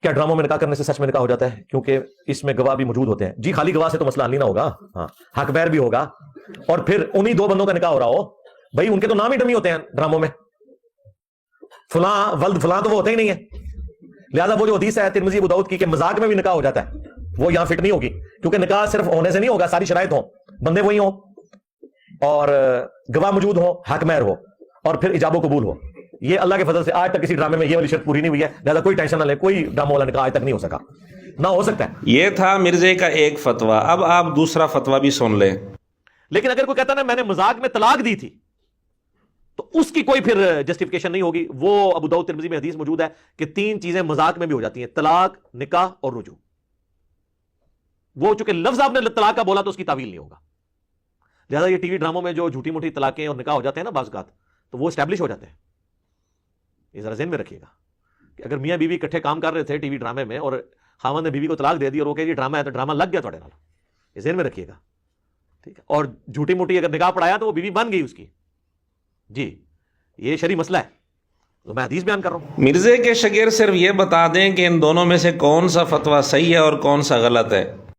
کیا ڈراموں میں نکاح کرنے سے سچ میں نکاح ہو جاتا ہے؟ کیونکہ اس میں گواہ بھی موجود ہوتے ہیں. جی خالی گواہ سے تو مسئلہ حل نہیں نہ ہوگا. ہاں حق بیر بھی ہوگا, اور پھر انہی دو بندوں کا نکاح ہو رہا ہو. بھائی ان کے تو نام ہی ڈمی ہوتے ہیں ڈراموں میں, فلاں ولد فلاں تو وہ ہوتے ہی نہیں ہے. لہذا وہ جو حدیث ہے ترمذی ابو داؤد کی کہ مذاق میں بھی نکاح ہو جاتا ہے, وہ یہاں فٹ نہیں ہوگی, کیونکہ نکاح صرف ہونے سے نہیں ہوگا, ساری شرائط ہوں, بندے وہی ہوں, اور گواہ موجود ہو, حق مہر ہو, اور پھر ایجاب و قبول ہو. یہ اللہ کے فضل سے آج تک کسی ڈرامے میں یہ والی شرط پوری نہیں ہوئی ہے. لہذا کوئی ٹینشن نہ لیں, کوئی ڈرامہ والا نکاح آج تک نہیں ہو سکا, نہ ہو سکتا ہے. یہ تھا مرزے کا ایک فتویٰ. اب آپ دوسرا فتویٰ بھی سن لیں. لیکن اگر کوئی کہتا نا میں نے مذاق میں طلاق دی تھی, تو اس کی کوئی پھر جسٹیفیکیشن نہیں ہوگی. وہ ابو داؤد ترمذی میں حدیث موجود ہے کہ 3 چیزیں مذاق میں بھی ہو جاتی ہیں, طلاق, نکاح اور رجوع. وہ چونکہ لفظ آپ نے طلاق کا بولا تو اس کی تعویل نہیں ہوگا. لہذا یہ ٹی وی ڈراموں میں جو جھوٹی موٹی طلاقیں اور نکاح ہو جاتے ہیں نا بعض اوقات, تو وہ اسٹیبلش ہو جاتے ہیں. یہ ذرا ذہن میں رکھیے گا کہ اگر میاں بیوی اکٹھے کام کر رہے تھے ٹی وی ڈرامے میں, اور خاوند نے بیوی کو طلاق دے دی, اور وہ کہ یہ ڈرامہ ہے, تو ڈرامہ لگ گیا تھوڑے نال. یہ ذہن میں رکھیے گا, ٹھیک ہے. اور جھوٹی موٹی اگر نکاح پڑھایا تو وہ بیوی بن گئی اس کی. جی یہ شرعی مسئلہ ہے, تو میں حدیث بیان کر رہا ہوں. مرزے کے شاگرد صرف یہ بتا دیں کہ ان دونوں میں سے کون سا فتویٰ صحیح ہے اور کون سا غلط ہے.